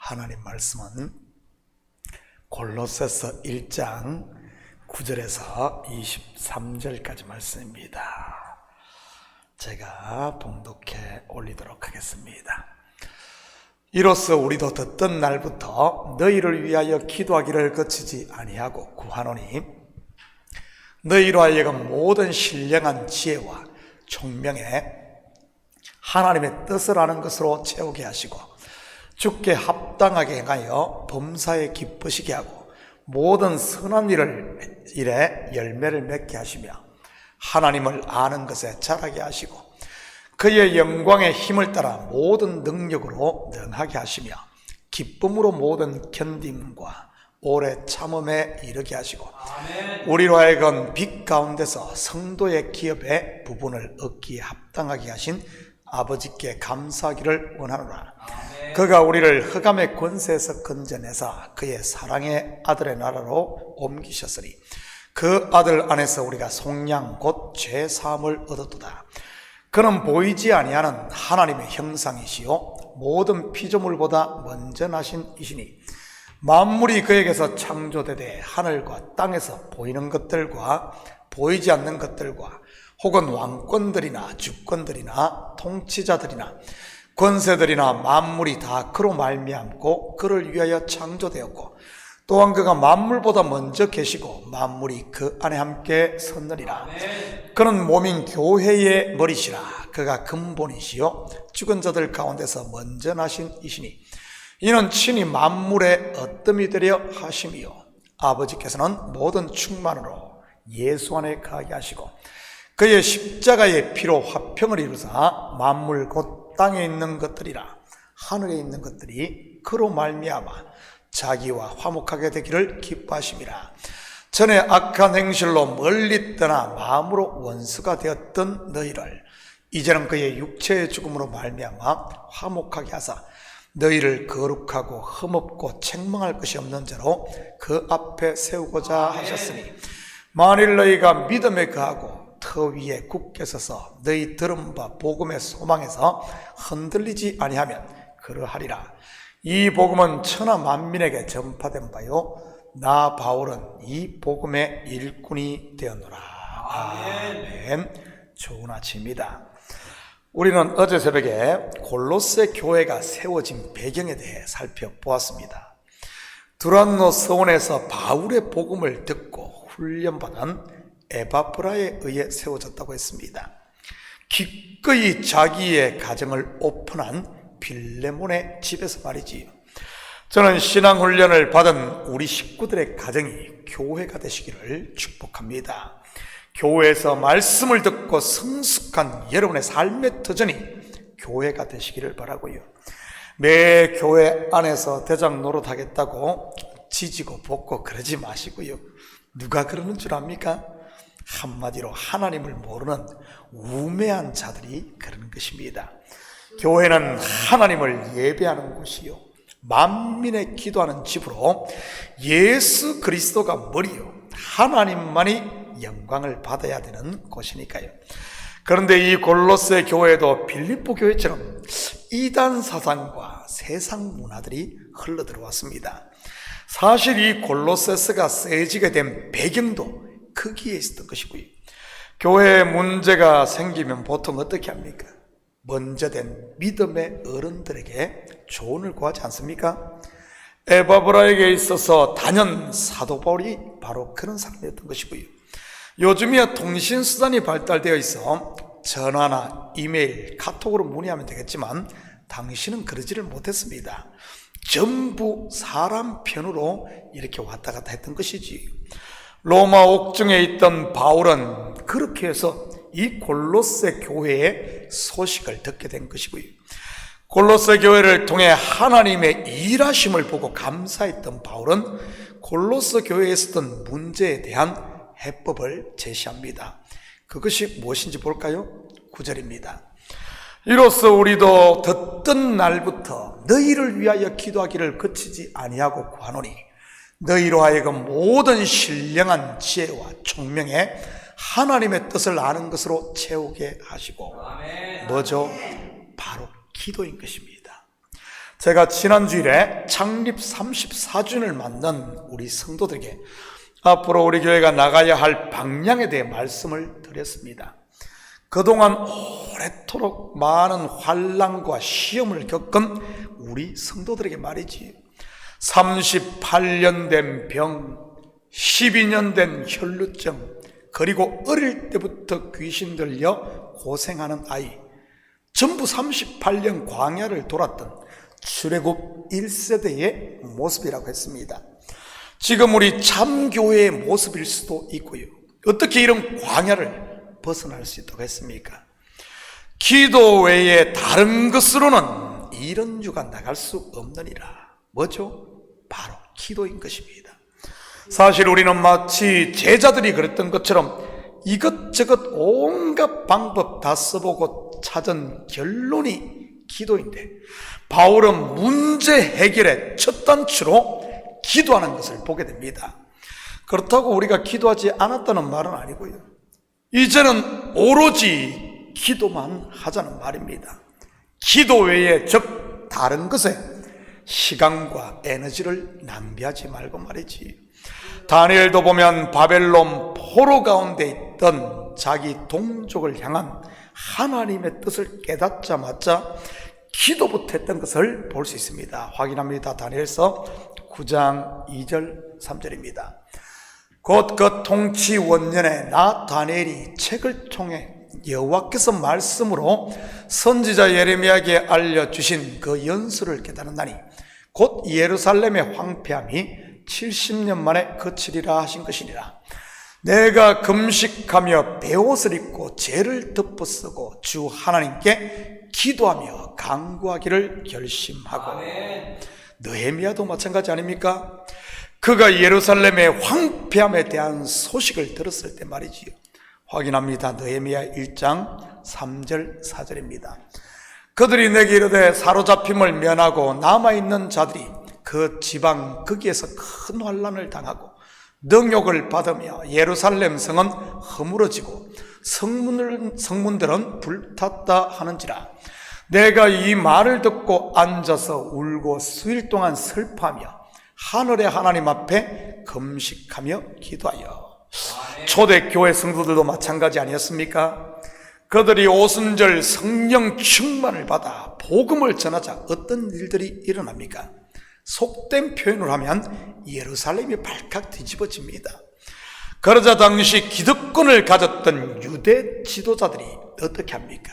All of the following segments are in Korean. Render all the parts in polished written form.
하나님 말씀은 골로새서 1장 9절에서 23절까지 말씀입니다. 제가 봉독해 올리도록 하겠습니다. 이로써 우리도 듣던 날부터 너희를 위하여 기도하기를 거치지 아니하고 구하노니 너희로 하여금 모든 신령한 지혜와 총명에 하나님의 뜻을 아는 것으로 채우게 하시고 주께 합당하게 행하여 범사에 기쁘시게 하고 모든 선한 일에 열매를 맺게 하시며 하나님을 아는 것에 자라게 하시고 그의 영광의 힘을 따라 모든 능력으로 능하게 하시며 기쁨으로 모든 견딤과 오래 참음에 이르게 하시고 우리로 하여금 빛 가운데서 성도의 기업의 부분을 얻기에 합당하게 하신 아버지께 감사하기를 원하노라. 그가 우리를 흑암의 권세에서 건져내사 그의 사랑의 아들의 나라로 옮기셨으니 그 아들 안에서 우리가 속량 곧 죄 사함을 얻었도다. 그는 보이지 아니하는 하나님의 형상이시요 모든 피조물보다 먼저 나신 이시니 만물이 그에게서 창조되되 하늘과 땅에서 보이는 것들과 보이지 않는 것들과 혹은 왕권들이나 주권들이나 통치자들이나 권세들이나 만물이 다 그로 말미암고 그를 위하여 창조되었고 또한 그가 만물보다 먼저 계시고 만물이 그 안에 함께 섰느니라. 그는 몸인 교회의 머리시라. 그가 근본이시요 죽은 자들 가운데서 먼저 나신 이시니 이는 친히 만물의 어뜸이 되려 하심이요 아버지께서는 모든 충만으로 예수 안에 거하게 하시고 그의 십자가의 피로 화평을 이루사 만물 곧 땅에 있는 것들이라 하늘에 있는 것들이 그로 말미암아 자기와 화목하게 되기를 기뻐하심이라. 전에 악한 행실로 멀리 떠나 마음으로 원수가 되었던 너희를 이제는 그의 육체의 죽음으로 말미암아 화목하게 하사 너희를 거룩하고 흠없고 책망할 것이 없는 자로 그 앞에 세우고자 하셨으니 만일 너희가 믿음에 거하고 터 위에 굳게 서서 너희 들은 바 복음의 소망에서 흔들리지 아니하면 그러하리라. 이 복음은 천하 만민에게 전파된 바요 나 바울은 이 복음의 일꾼이 되었노라. 아멘. 좋은 아침입니다. 우리는 어제 새벽에 골로새 교회가 세워진 배경에 대해 살펴보았습니다. 두란노 서원에서 바울의 복음을 듣고 훈련받은 에바브라에 의해 세워졌다고 했습니다. 기꺼이 자기의 가정을 오픈한 빌레몬의 집에서 말이지요. 저는 신앙훈련을 받은 우리 식구들의 가정이 교회가 되시기를 축복합니다. 교회에서 말씀을 듣고 성숙한 여러분의 삶의 터전이 교회가 되시기를 바라고요. 매 교회 안에서 대장 노릇하겠다고 지지고 볶고 그러지 마시고요. 누가 그러는 줄 압니까? 한마디로 하나님을 모르는 우매한 자들이 그러는 것입니다. 교회는 하나님을 예배하는 곳이요 만민의 기도하는 집으로 예수 그리스도가 머리요 하나님만이 영광을 받아야 되는 곳이니까요. 그런데 이 골로새 교회도 빌립보 교회처럼 이단 사상과 세상 문화들이 흘러들어왔습니다. 사실 이 골로새서가 쓰여지게 된 배경도 거기에 있었던 것이고요. 교회에 문제가 생기면 보통 어떻게 합니까? 먼저 된 믿음의 어른들에게 조언을 구하지 않습니까? 에바브라에게 있어서 단연 사도 바울이 바로 그런 사람이었던 것이고요. 요즘이야 통신수단이 발달되어 있어 전화나 이메일, 카톡으로 문의하면 되겠지만 당신은 그러지를 못했습니다. 전부 사람 편으로 이렇게 왔다 갔다 했던 것이지. 로마 옥중에 있던 바울은 그렇게 해서 이 골로새 교회의 소식을 듣게 된 것이고요. 골로새 교회를 통해 하나님의 일하심을 보고 감사했던 바울은 골로새 교회에 있었던 문제에 대한 해법을 제시합니다. 그것이 무엇인지 볼까요? 9절입니다. 이로써 우리도 듣던 날부터 너희를 위하여 기도하기를 그치지 아니하고 구하노니 너희로 하여금 모든 신령한 지혜와 총명에 하나님의 뜻을 아는 것으로 채우게 하시고 뭐죠? 바로 기도인 것입니다. 제가 지난주일에 창립 34주년을 맞는 우리 성도들에게 앞으로 우리 교회가 나가야 할 방향에 대해 말씀을 드렸습니다. 그동안 오래도록 많은 환난과 시험을 겪은 우리 성도들에게 말이지, 38년 된 병, 12년 된 혈루증, 그리고 어릴 때부터 귀신 들려 고생하는 아이, 전부 38년 광야를 돌았던 출애굽 1세대의 모습이라고 했습니다. 지금 우리 참교회의 모습일 수도 있고요. 어떻게 이런 광야를 벗어날 수 있다고 했습니까? 기도 외에 다른 것으로는 이런 주가 나갈 수 없느니라. 뭐죠? 바로 기도인 것입니다. 사실 우리는 마치 제자들이 그랬던 것처럼 이것저것 온갖 방법 다 써보고 찾은 결론이 기도인데, 바울은 문제 해결의 첫 단추로 기도하는 것을 보게 됩니다. 그렇다고 우리가 기도하지 않았다는 말은 아니고요. 이제는 오로지 기도만 하자는 말입니다. 기도 외에 즉 다른 것에 시간과 에너지를 낭비하지 말고 말이지. 다니엘도 보면 바벨론 포로 가운데 있던 자기 동족을 향한 하나님의 뜻을 깨닫자마자 기도부터 했던 것을 볼 수 있습니다. 확인합니다. 다니엘서 9장 2절 3절입니다. 곧 그 통치 원년에 나 다니엘이 책을 통해 여호와께서 말씀으로 선지자 예레미야에게 알려주신 그 연수를 깨달았나니 곧 예루살렘의 황폐함이 70년 만에 그치리라 하신 것이니라. 내가 금식하며 베옷을 입고 죄를 덮어쓰고 주 하나님께 기도하며 간구하기를 결심하고. 느헤미야도 마찬가지 아닙니까? 그가 예루살렘의 황폐함에 대한 소식을 들었을 때 말이지요. 확인합니다. 느헤미야 1장 3절 4절입니다. 그들이 내게 이르되 사로잡힘을 면하고 남아있는 자들이 그 지방 거기에서 큰 환난을 당하고 능욕을 받으며 예루살렘 성은 허물어지고 성문들은 불탔다 하는지라. 내가 이 말을 듣고 앉아서 울고 수일 동안 슬퍼하며 하늘의 하나님 앞에 금식하며 기도하여. 초대교회 성도들도 마찬가지 아니었습니까? 그들이 오순절 성령 충만을 받아 복음을 전하자 어떤 일들이 일어납니까? 속된 표현을 하면 예루살렘이 발칵 뒤집어집니다. 그러자 당시 기득권을 가졌던 유대 지도자들이 어떻게 합니까?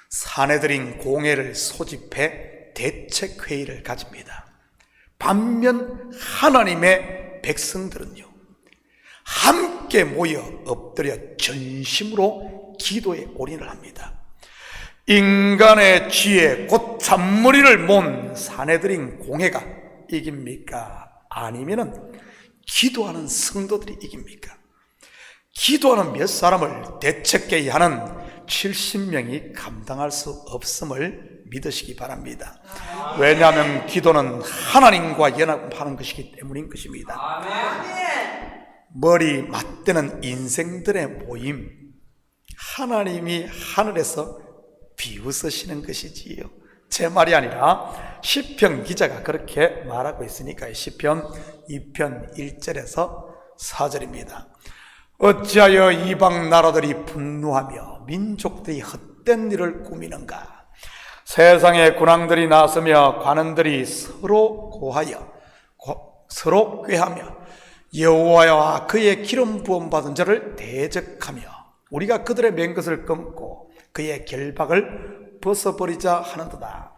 사내들인 공회를 소집해 대책회의를 가집니다. 반면 하나님의 백성들은요, 함께 모여 엎드려 전심으로 기도에 올인을 합니다. 인간의 지혜 곧 잔머리를 모은 사내들인 공회가 이깁니까? 아니면은 기도하는 성도들이 이깁니까? 기도하는 몇 사람을 대책회의하는 70명이 감당할 수 없음을 믿으시기 바랍니다. 왜냐하면 기도는 하나님과 연합하는 것이기 때문인 것입니다. 머리 맞대는 인생들의 모임, 하나님이 하늘에서 비웃으시는 것이지요. 제 말이 아니라 시편 기자가 그렇게 말하고 있으니까 시편 2편 1절에서 4절입니다. 어찌하여 이방 나라들이 분노하며 민족들이 헛된 일을 꾸미는가? 세상의 군왕들이 나서며 관원들이 서로 꾀하며 여호와와 그의 기름 부음 받은 자를 대적하며 우리가 그들의 맹것을 끊고 그의 결박을 벗어버리자 하는도다.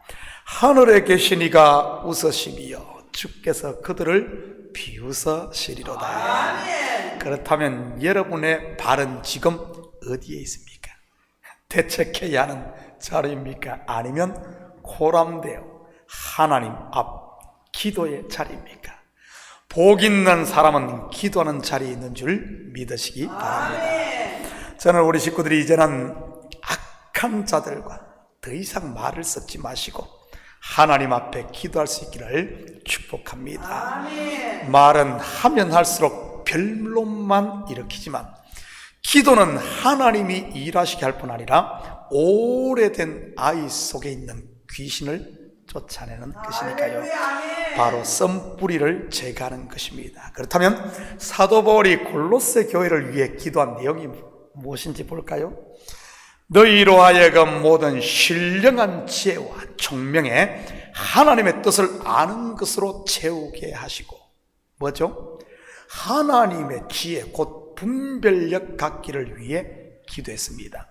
하늘에 계신 이가 웃으시며 주께서 그들을 비웃으시리로다. 그렇다면 여러분의 발은 지금 어디에 있습니까? 대책해야 하는 자리입니까? 아니면 코람되어 하나님 앞 기도의 자리입니까? 복 있는 사람은 기도하는 자리에 있는 줄 믿으시기 바랍니다. 저는 우리 식구들이 이제는 악한 자들과 더 이상 말을 섞지 마시고 하나님 앞에 기도할 수 있기를 축복합니다. 말은 하면 할수록 별론만 일으키지만 기도는 하나님이 일하시게 할 뿐 아니라 오래된 아이 속에 있는 귀신을 쫓아내는 것이니까요. 바로 썸뿌리를 제거하는 것입니다. 그렇다면 사도 바울이 골로새 교회를 위해 기도한 내용이 무엇인지 볼까요? 너희로 하여금 모든 신령한 지혜와 총명에 하나님의 뜻을 아는 것으로 채우게 하시고, 뭐죠? 하나님의 지혜 곧 분별력 갖기를 위해 기도했습니다.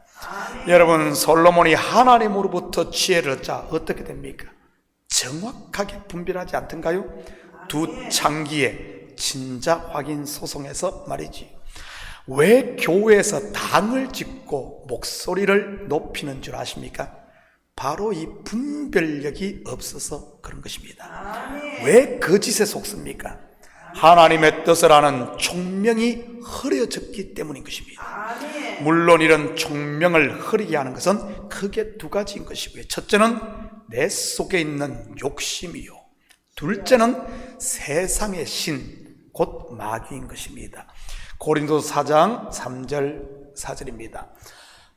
여러분, 솔로몬이 하나님으로부터 지혜를 얻자 어떻게 됩니까? 정확하게 분별하지 않던가요? 두 창기의 진짜 확인 소송에서 말이지. 왜 교회에서 당을 짓고 목소리를 높이는 줄 아십니까? 바로 이 분별력이 없어서 그런 것입니다. 왜 거짓에 속습니까? 하나님의 뜻을 아는 총명이 흐려졌기 때문인 것입니다. 물론 이런 총명을 흐리게 하는 것은 크게 두 가지인 것이고요. 첫째는 내 속에 있는 욕심이요, 둘째는 세상의 신, 곧 마귀인 것입니다. 고린도서 4장 3절 4절입니다.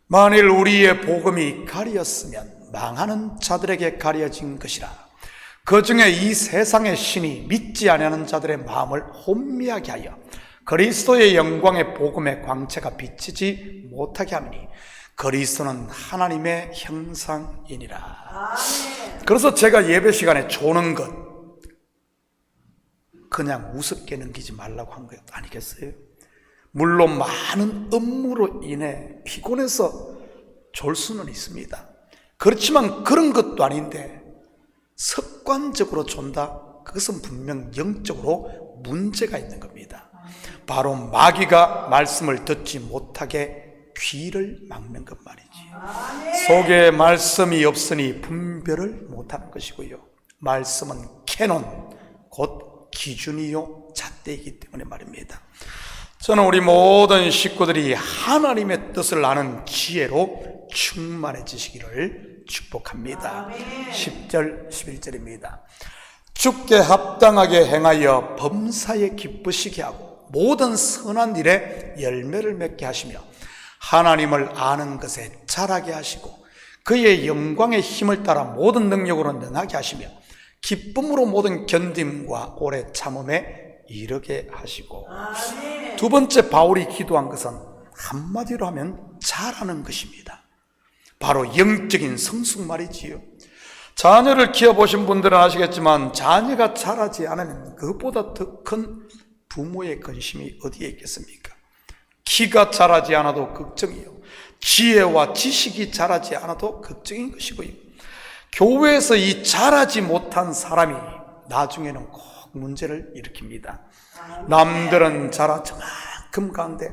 만일 우리의 복음이 가리었으면 망하는 자들에게 가려진 것이라. 그 중에 이 세상의 신이 믿지 아니하는 자들의 마음을 혼미하게 하여 그리스도의 영광의 복음의 광채가 비치지 못하게 하니 그리스도는 하나님의 형상이니라. 그래서 제가 예배 시간에 조는 것 그냥 우습게 넘기지 말라고 한 것 아니겠어요? 물론 많은 업무로 인해 피곤해서 졸 수는 있습니다. 그렇지만 그런 것도 아닌데 습관적으로 존다? 그것은 분명 영적으로 문제가 있는 겁니다. 바로 마귀가 말씀을 듣지 못하게 귀를 막는 것 말이지. 속에 말씀이 없으니 분별을 못하는 것이고요. 말씀은 캐논, 곧 기준이요 잣대이기 때문에 말입니다. 저는 우리 모든 식구들이 하나님의 뜻을 아는 지혜로 충만해지시기를 축복합니다. 10절 11절입니다. 주께 합당하게 행하여 범사에 기쁘시게 하고 모든 선한 일에 열매를 맺게 하시며 하나님을 아는 것에 자라게 하시고 그의 영광의 힘을 따라 모든 능력으로 능하게 하시며 기쁨으로 모든 견딤과 오래 참음에 이르게 하시고. 두 번째 바울이 기도한 것은 한마디로 하면 잘하는 것입니다. 바로 영적인 성숙 말이지요. 자녀를 키워보신 분들은 아시겠지만 자녀가 자라지 않으면 그것보다 더 큰 부모의 근심이 어디에 있겠습니까? 키가 자라지 않아도 걱정이요, 지혜와 지식이 자라지 않아도 걱정인 것이고요. 교회에서 이 자라지 못한 사람이 나중에는 꼭 문제를 일으킵니다. 남들은 자라 저만큼 가는데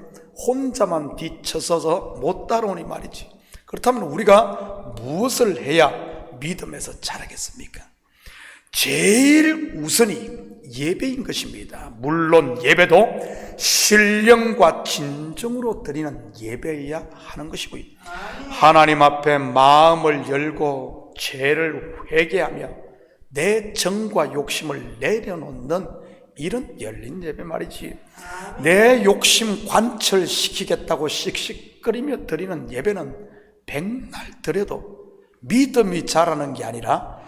혼자만 뒤쳐서서 못 따라오니 말이지. 그렇다면 우리가 무엇을 해야 믿음에서 자라겠습니까? 제일 우선이 예배인 것입니다. 물론 예배도 신령과 진정으로 드리는 예배여야 하는 것이고요. 하나님 앞에 마음을 열고 죄를 회개하며 내 정과 욕심을 내려놓는 이런 열린 예배 말이지. 내 욕심 관철시키겠다고 씩씩거리며 드리는 예배는 백날 드려도 믿음이 자라는 게 아니라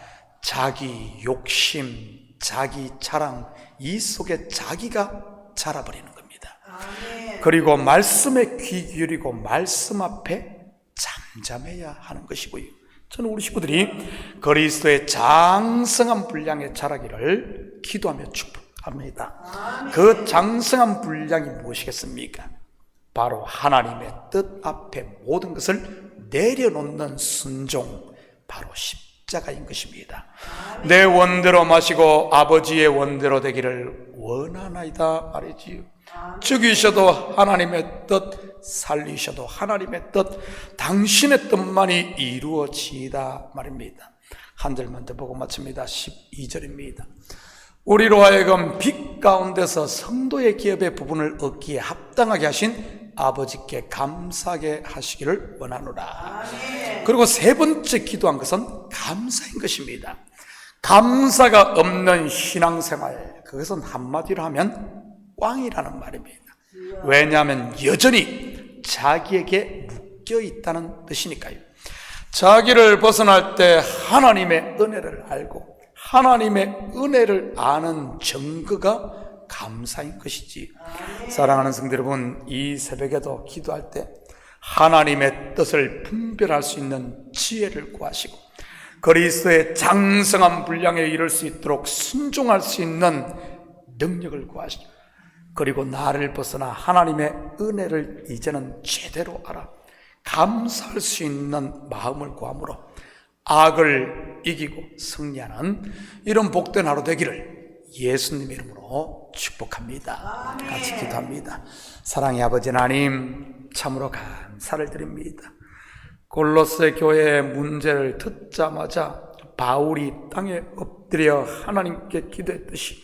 자기 욕심, 자기 자랑, 이 속에 자기가 자라버리는 겁니다. 그리고 말씀에 귀 기울이고 말씀 앞에 잠잠해야 하는 것이고요. 저는 우리 식구들이 그리스도의 장성한 분량에 자라기를 기도하며 축복합니다. 그 장성한 분량이 무엇이겠습니까? 바로 하나님의 뜻 앞에 모든 것을 내려놓는 순종, 바로 십자가인 것입니다. 내 원대로 마시고 아버지의 원대로 되기를 원하나이다 말이지요. 죽이셔도 하나님의 뜻, 살리셔도 하나님의 뜻, 당신의 뜻만이 이루어지이다 말입니다. 한 절만 더 보고 마칩니다. 12절입니다. 우리로 하여금 빛 가운데서 성도의 기업의 부분을 얻기에 합당하게 하신 아버지께 감사하게 하시기를 원하노라. 그리고 세 번째 기도한 것은 감사인 것입니다. 감사가 없는 신앙생활, 그것은 한마디로 하면 꽝이라는 말입니다. 왜냐하면 여전히 자기에게 묶여 있다는 뜻이니까요. 자기를 벗어날 때 하나님의 은혜를 알고 하나님의 은혜를 아는 증거가 감사인 것이지. 사랑하는 성도 여러분, 이 새벽에도 기도할 때 하나님의 뜻을 분별할 수 있는 지혜를 구하시고 그리스도의 장성한 분량에 이를 수 있도록 순종할 수 있는 능력을 구하시고, 그리고 나를 벗어나 하나님의 은혜를 이제는 제대로 알아 감사할 수 있는 마음을 구함으로 악을 이기고 승리하는 이런 복된 하루 되기를 예수님의 이름으로 축복합니다. 같이 기도합니다. 사랑의 아버지 하나님, 참으로 감사를 드립니다. 골로새 교회의 문제를 듣자마자 바울이 땅에 엎드려 하나님께 기도했듯이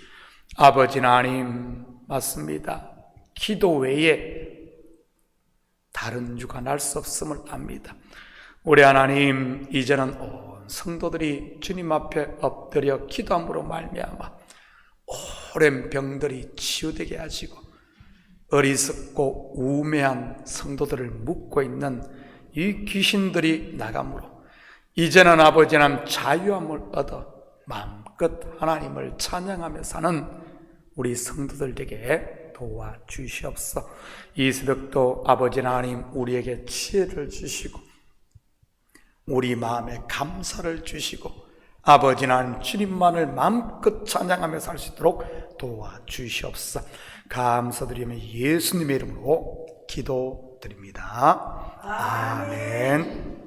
아버지 하나님, 맞습니다. 기도 외에 다른 유가 날 수 없음을 압니다. 우리 하나님, 이제는 온 성도들이 주님 앞에 엎드려 기도함으로 말미암아 오랜 병들이 치유되게 하시고 어리석고 우매한 성도들을 묶고 있는 이 귀신들이 나가므로 이제는 아버지 하나님 자유함을 얻어 마음껏 하나님을 찬양하며 사는 우리 성도들에게 도와주시옵소서. 이 새벽도 아버지 하나님 우리에게 지혜를 주시고 우리 마음에 감사를 주시고 아버지 하나님 주님만을 마음껏 찬양하며 살 수 있도록 도와주시옵소서. 감사드리며 예수님의 이름으로 기도드립니다. 아멘.